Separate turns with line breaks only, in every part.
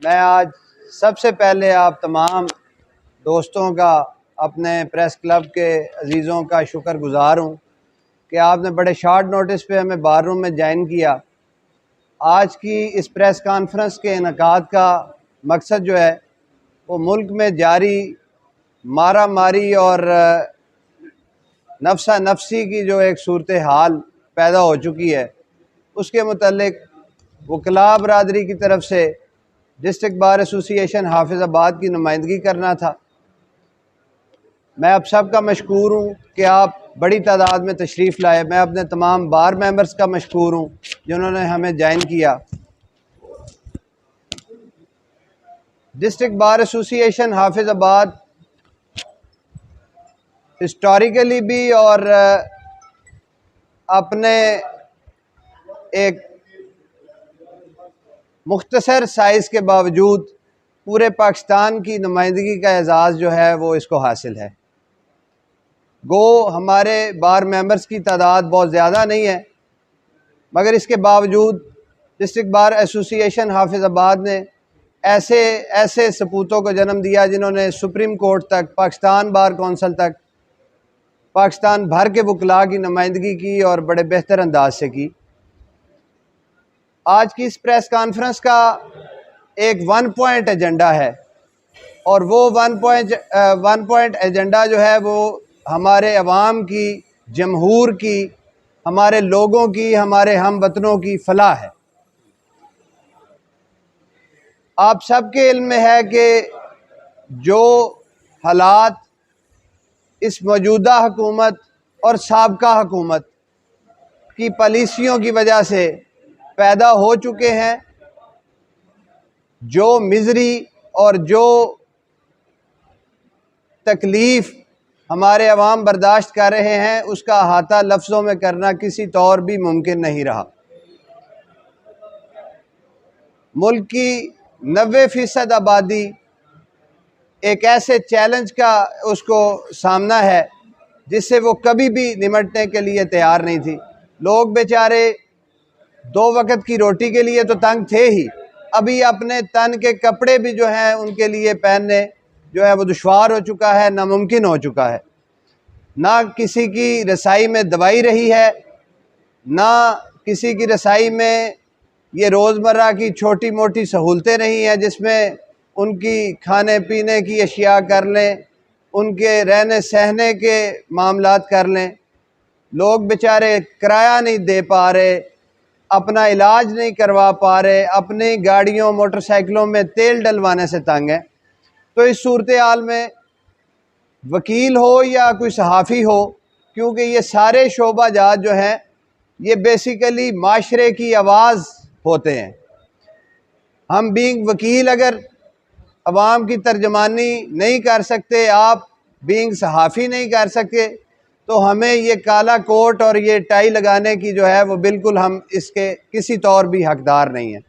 मैं आज सबसे पहले आप तमाम दोस्तों का, अपने प्रेस क्लब के अजीज़ों का शुक्रगुज़ार हूँ कि आपने बड़े शॉर्ट नोटिस पे हमें बार रूम में ज्वाइन किया। आज की इस प्रेस कॉन्फ्रेंस के इनकाद का मकसद जो है वो मुल्क में जारी मारा मारी और नफ्सा नफसी की जो एक सूरत हाल पैदा हो चुकी है उसके मुतल्लिक वकला बरादरी की तरफ से डिस्ट्रिक्ट बार एसोसिएशन हाफिज़ाबाद की नुमाइंदगी करना था। मैं आप सब का मशकूर हूँ कि आप बड़ी तादाद में तशरीफ़ लाए। मैं अपने तमाम बार मेंबर्स का मशकूर हूँ जिन्होंने हमें ज्वाइन किया। District bar association Hafizabad historically भी और अपने एक मुख्तसर साइज़ के बावजूद पूरे पाकिस्तान की नुमाइंदगी का एजाज़ जो है वो इसको हासिल है। गो हमारे बार मेंबर्स की तादाद बहुत ज़्यादा नहीं है, मगर इसके बावजूद डिस्ट्रिक्ट बार एसोसिएशन हाफिज़ाबाद ने ऐसे ऐसे सपूतों को जन्म दिया जिन्होंने सुप्रीम कोर्ट तक, पाकिस्तान बार कौंसिल तक, पाकिस्तान भर के वकला की नुमाइंदगी की और बड़े बेहतर अंदाज से की। आज की इस प्रेस कॉन्फ्रेंस का एक 1 पॉइंट एजेंडा है और वो 1 पॉइंट एजेंडा जो है वो हमारे अवाम की, जमहूर की, हमारे लोगों की, हमारे हम वतनों की फलाह है। आप सबके इल्म में है कि जो हालात इस मौजूदा हुकूमत और साबका हुकूमत की पॉलिसियों की वजह से पैदा हो चुके हैं, जो मिज़री और जो तकलीफ़ हमारे अवाम बर्दाश्त कर रहे हैं, उसका अहाता लफ्ज़ों में करना किसी तौर भी मुमकिन नहीं रहा। मुल्क की 90% आबादी एक ऐसे चैलेंज का उसको सामना है जिससे वो कभी भी निमटने के लिए तैयार नहीं थी। लोग बेचारे 2 वक्त की रोटी के लिए तो तंग थे ही, अभी अपने तन के कपड़े भी जो हैं उनके लिए पहनने जो है वो दुश्वार हो चुका है, नामुमकिन हो चुका है। ना किसी की रसाई में दवाई रही है, ना किसी की रसाई में ये रोज़मर्रा की छोटी मोटी सहूलतें रही हैं जिसमें उनकी खाने पीने की अशिया कर लें, उनके रहने सहने के मामलात कर लें। लोग बेचारे किराया नहीं दे पा रहे, अपना इलाज नहीं करवा पा रहे, अपनी गाड़ियों मोटरसाइकिलों में तेल डलवाने से तंग है। तो इस सूरत हाल में वकील हो या कोई सहाफ़ी हो, क्योंकि ये सारे शोबाजात जो हैं ये बेसिकली माशरे की आवाज़ होते हैं। हम बीइंग वकील अगर अवाम की तर्जमानी नहीं कर सकते, आप बीइंग सहाफ़ी नहीं कर सकते, तो हमें ये काला कोट और ये टाई लगाने की जो है वो बिल्कुल हम इसके किसी तौर भी हकदार नहीं हैं।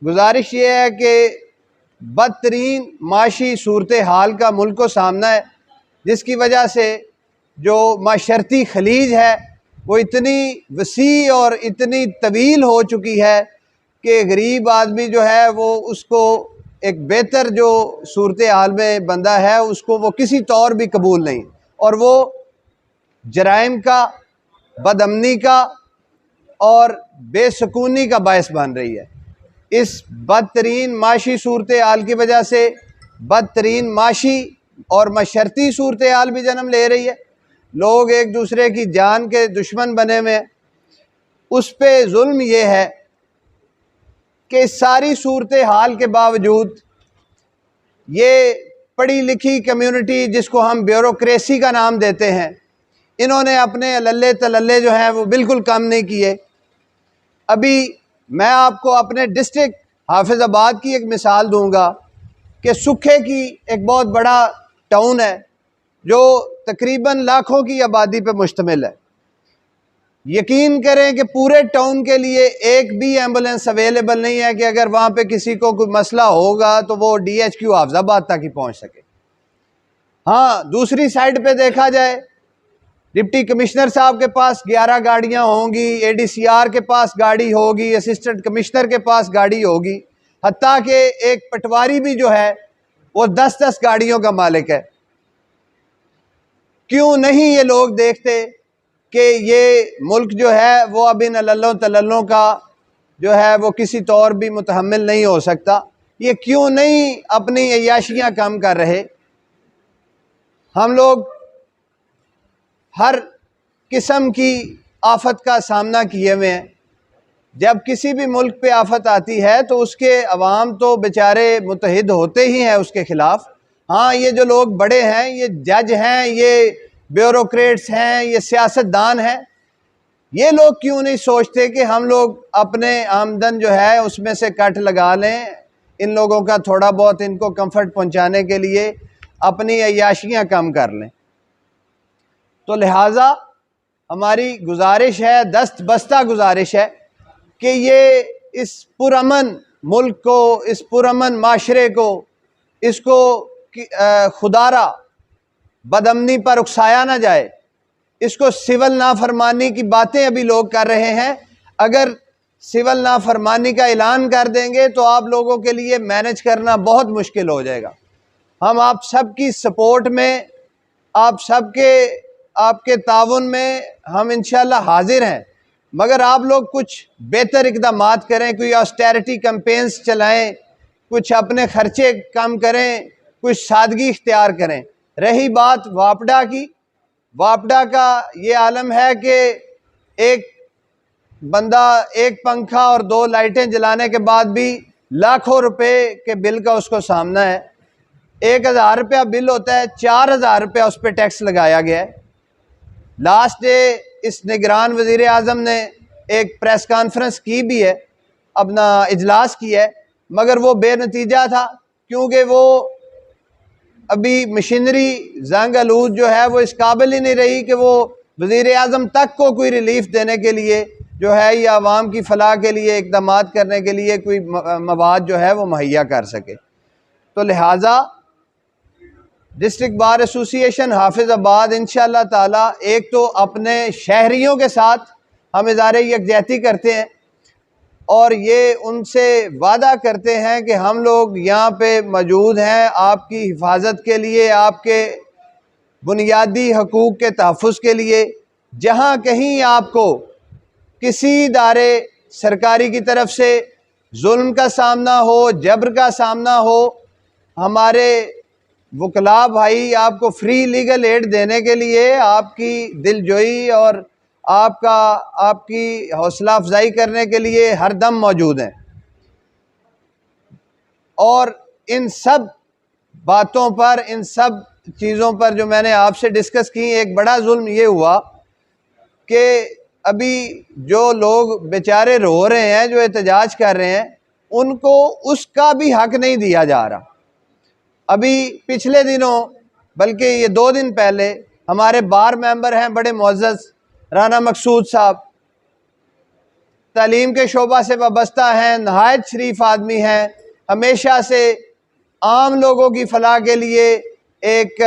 गुजारिश ये है कि बदतरीन माशी सूरत हाल का मुल्क को सामना है, जिसकी वजह से जो माशरती खलीज है वो इतनी वसी और इतनी तवील हो चुकी है कि गरीब आदमी जो है वो उसको एक बेहतर जो सूरत हाल में बंदा है उसको वो किसी तौर भी कबूल नहीं, और वो जराइम का, बदअमनी का और बेसकूनी का बायस बन रही है। इस बदतरीन माशी सूरत हाल की वजह से बदतरीन माशी और मशरती सूरत हाल भी जन्म ले रही है। लोग एक दूसरे की जान के दुश्मन बने हुए हैं। उस पे जुल्म ये है कि सारी सूरत हाल के बावजूद ये पढ़ी लिखी कम्युनिटी, जिसको हम ब्यूरोक्रेसी का नाम देते हैं, इन्होंने अपने लल्ले तलल्ले जो हैं वो बिल्कुल कम नहीं किए। अभी मैं आपको अपने डिस्ट्रिक्ट हाफिज़ाबाद की एक मिसाल दूंगा कि सुखे की एक बहुत बड़ा टाउन है जो तकरीबन लाखों की आबादी पर मुश्तमिल है। यकीन करें कि पूरे टाउन के लिए एक भी एम्बुलेंस अवेलेबल नहीं है कि अगर वहाँ पे किसी को कोई मसला होगा तो वो DHQ हाफिज़ाबाद तक ही पहुँच सके। हाँ, दूसरी साइड पे देखा जाए डिप्टी कमिश्नर साहब के पास 11 गाड़ियां होंगी, ADCR के पास गाड़ी होगी, असिस्टेंट कमिश्नर के पास गाड़ी होगी, हत्ता कि एक पटवारी भी जो है वो 10-10 गाड़ियों का मालिक है। क्यों नहीं ये लोग देखते कि ये मुल्क जो है वो अब इन अल्लों तल्लों का जो है वो किसी तौर भी मुतहम्मिल नहीं हो सकता। ये क्यों नहीं अपनी अय्याशियाँ कम कर रहे? हम लोग हर किस्म की आफत का सामना किए हुए हैं। जब किसी भी मुल्क पे आफत आती है तो उसके अवाम तो बेचारे मुत्तहिद होते ही हैं उसके ख़िलाफ़। हाँ, ये जो लोग बड़े हैं, ये जज हैं, ये ब्यूरोक्रेट्स हैं, ये सियासतदान हैं, ये लोग क्यों नहीं सोचते कि हम लोग अपने आमदन जो है उसमें से कट लगा लें, इन लोगों का थोड़ा बहुत इनको कंफर्ट पहुंचाने के लिए अपनी अय्याशियाँ कम कर लें। तो लिहाजा हमारी गुजारिश है, दस्त बस्ता गुजारिश है कि ये इस पुरअमन मुल्क को, इस पुरअमन माशरे को, इसको खुदारा बदअमनी पर उकसाया ना जाए। इसको सिविल नाफरमानी की बातें अभी लोग कर रहे हैं। अगर सिविल नाफरमानी का ऐलान कर देंगे तो आप लोगों के लिए मैनेज करना बहुत मुश्किल हो जाएगा। हम आप सबकी सपोर्ट में, आप सबके आपके ताउन में हम इंशाल्लाह हाजिर हैं, मगर आप लोग कुछ बेहतर इक़दामात करें, कोई ऑस्टेरिटी कैंपेन्स चलाएं, कुछ अपने खर्चे कम करें, कुछ सादगी इख्तियार करें। रही बात वापडा की, वापडा का ये आलम है कि एक बंदा एक पंखा और 2 लाइटें जलाने के बाद भी लाखों रुपए के बिल का उसको सामना है। 1000 रुपया बिल होता है, 4000 रुपया उस पर टैक्स लगाया गया है। लास्ट डे इस निगरान वज़ीर आज़म ने एक प्रेस कॉन्फ्रेंस की भी है, अपना इजलास किया है, मगर वो बेनतीजा था, क्योंकि वो अभी मशीनरी जंग आलूद जो है वो इस काबिल ही नहीं रही कि वो वज़ीर आज़म तक को कोई रिलीफ देने के लिए जो है या आवाम की फलाह के लिए इक़दामात करने के लिए कोई मवाद जो है वो मुहैया कर सके। तो लिहाजा डिस्ट्रिक्ट बार एसोसिएशन हाफिज़ाबाद इंशाअल्लाह ताला एक तो अपने शहरियों के साथ हम इज़हारे यकजहती करते हैं और ये उनसे वादा करते हैं कि हम लोग यहाँ पे मौजूद हैं आपकी हिफाजत के लिए, आपके बुनियादी हकूक़ के तहफ़्फ़ुज़ के लिए। जहाँ कहीं आपको किसी इदारे सरकारी की तरफ से जुल्म का सामना हो, जबर का सामना हो, हमारे वकला भाई आपको फ्री लीगल एड देने के लिए, आपकी दिलजोई और आपकी हौसला अफजाई करने के लिए हर दम मौजूद हैं। और इन सब बातों पर, इन सब चीज़ों पर जो मैंने आपसे डिस्कस की, एक बड़ा जुल्म ये हुआ कि अभी जो लोग बेचारे रो रहे हैं, जो एहतजाज कर रहे हैं, उनको उसका भी हक नहीं दिया जा रहा। अभी पिछले दिनों, बल्कि ये 2 दिन पहले, हमारे बार मेंबर हैं बड़े मुअज़्ज़ज़ राना मकसूद साहब, तालीम के शोबा से वाबस्ता हैं, नहायत शरीफ आदमी हैं, हमेशा से आम लोगों की फलाह के लिए एक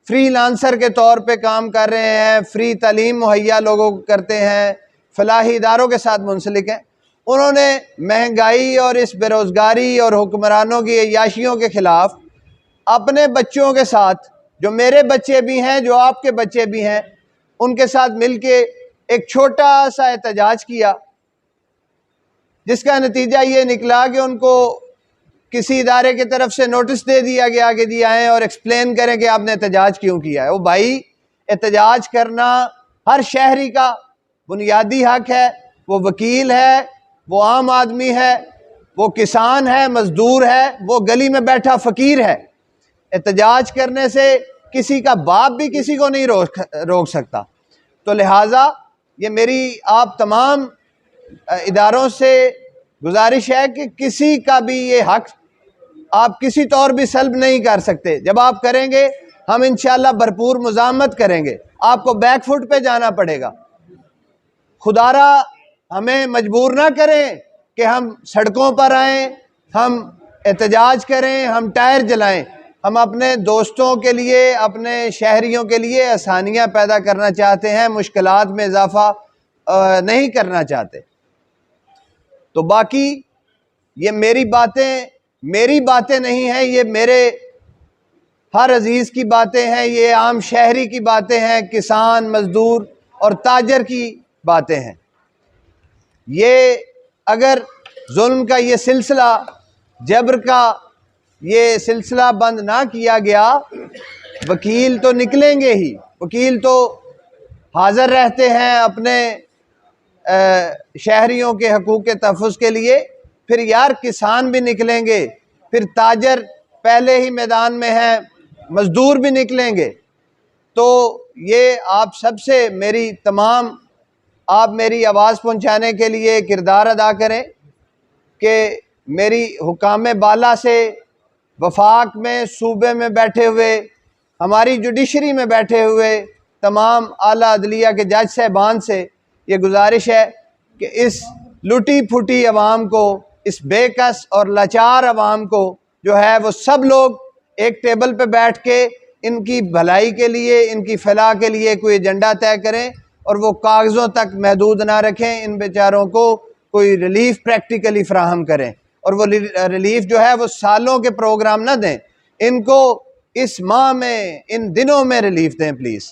फ्रीलांसर के तौर पे काम कर रहे हैं, फ्री तालीम मुहैया लोगों को करते हैं, फलाही इदारों के साथ मुंसलिक हैं। उन्होंने महंगाई और इस बेरोज़गारी और हुक्मरानों की अय्याशियों के ख़िलाफ़ अपने बच्चों के साथ, जो मेरे बच्चे भी हैं, जो आपके बच्चे भी हैं, उनके साथ मिल के एक छोटा सा एहतजाज किया, जिसका नतीजा ये निकला कि उनको किसी इदारे की तरफ से नोटिस दे दिया गया कि जी आएँ और एक्सप्लेन करें कि आपने एहतजाज क्यों किया है। वो भाई, एहतजाज करना हर शहरी का बुनियादी हक है। वो वकील है, वो आम आदमी है, वो किसान है, मजदूर है, वो गली में बैठा फ़कीर है। एहतजाज करने से किसी का बाप भी किसी को नहीं रोक सकता। तो लिहाजा ये मेरी आप तमाम इदारों से गुजारिश है कि किसी का भी ये हक आप किसी तौर भी सल्ब नहीं कर सकते। जब आप करेंगे, हम इंशाअल्लाह भरपूर मुज़ामत करेंगे। आपको बैकफुट पे जाना पड़ेगा। खुदारा हमें मजबूर ना करें कि हम सड़कों पर आएँ, हम एहतजाज करें, हम टायर जलाएं। हम अपने दोस्तों के लिए, अपने शहरियों के लिए आसानियाँ पैदा करना चाहते हैं, मुश्किलात में इजाफा नहीं करना चाहते। तो बाकी ये मेरी बातें नहीं हैं, ये मेरे हर अजीज़ की बातें हैं, ये आम शहरी की बातें हैं, किसान, मजदूर और ताजर की बातें हैं। ये अगर जुल्म का ये सिलसिला, जबर का ये सिलसिला बंद ना किया गया, वकील तो निकलेंगे ही, वकील तो हाज़िर रहते हैं अपने शहरियों के हकूक़ के तहफ़्फ़ुज़ के लिए, फिर यार किसान भी निकलेंगे, फिर ताजर पहले ही मैदान में हैं, मज़दूर भी निकलेंगे। तो ये आप सबसे आप मेरी आवाज़ पहुंचाने के लिए किरदार अदा करें कि मेरी हुकाम बाला से, वफाक में, सूबे में बैठे हुए, हमारी जुडिशरी में बैठे हुए तमाम आला अदलिया के जज साहबान से ये गुजारिश है कि इस लुटी फुटी अवाम को, इस बेकस और लाचार अवाम को जो है वो सब लोग एक टेबल पे बैठ के इनकी भलाई के लिए, इनकी फलाह के लिए कोई एजेंडा तय करें और वो कागज़ों तक महदूद ना रखें। इन बेचारों को कोई रिलीफ प्रैक्टिकली फ़राहम करें और वो रिलीफ जो है वो सालों के प्रोग्राम ना दें, इनको इस माह में, इन दिनों में रिलीफ दें प्लीज़।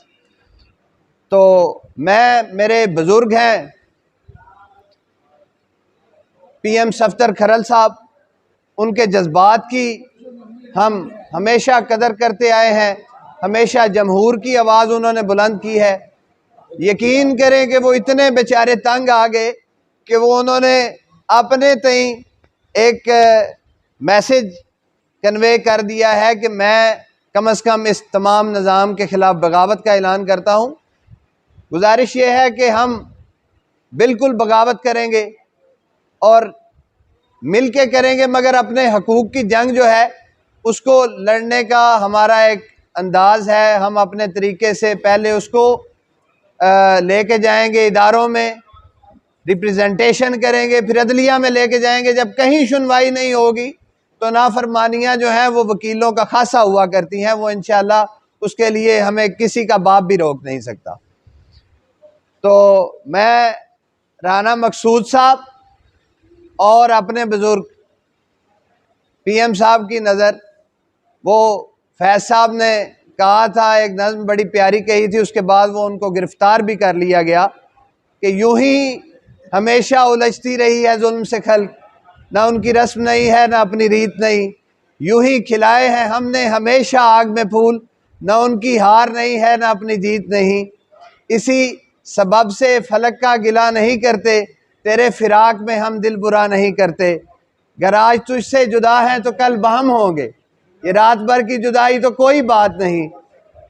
तो मेरे बुज़ुर्ग हैं PM सफ्दर खरल साहब, उनके जज्बात की हम हमेशा कदर करते आए हैं, हमेशा जमहूर की आवाज़ उन्होंने बुलंद की है। यकीन करें कि वो इतने बेचारे तंग आ गए कि वो उन्होंने अपने तई एक मैसेज कन्वे कर दिया है कि मैं कम अज़ कम इस तमाम निज़ाम के ख़िलाफ़ बगावत का ऐलान करता हूँ। गुजारिश ये है कि हम बिल्कुल बगावत करेंगे और मिल के करेंगे, मगर अपने हकूक़ की जंग जो है उसको लड़ने का हमारा एक अंदाज़ है। हम अपने तरीके से पहले उसको लेके जाएंगे, इदारों में रिप्रेजेंटेशन करेंगे, फिर अदलिया में लेके जाएंगे। जब कहीं सुनवाई नहीं होगी तो नाफरमानियाँ जो हैं वो वकीलों का खासा हुआ करती हैं, वो इंशाअल्लाह उसके लिए हमें किसी का बाप भी रोक नहीं सकता। तो मैं राना मकसूद साहब और अपने बुज़ुर्ग PM साहब की नज़र, वो फैज़ साहब ने कहा था, एक नज़्म बड़ी प्यारी कही थी, उसके बाद वो उनको गिरफ़्तार भी कर लिया गया कि यूं ही हमेशा उलझती रही है जुल्म से खल्क, ना उनकी रस्म नहीं है ना अपनी रीत नहीं, यूं ही खिलाए हैं हमने हमेशा आग में फूल, ना उनकी हार नहीं है ना अपनी जीत नहीं। इसी सबब से फलक का गिला नहीं करते, तेरे फिराक में हम दिल बुरा नहीं करते। गर आज तुझसे जुदा हैं तो कल बहम होंगे, ये रात भर की जुदाई तो कोई बात नहीं।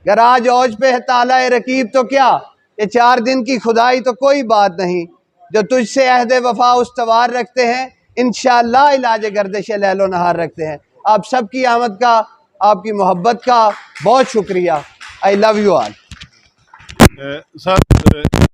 गर आज औज पे है ताला रकीब तो क्या, ये 4 दिन की खुदाई तो कोई बात नहीं। जो तुझसे अहद वफा उस्तवार रखते हैं, इंशाअल्लाह इलाज गर्दिश लैलो नहार रखते हैं। आप सबकी आमद का, आपकी मोहब्बत का बहुत शुक्रिया। I love you all.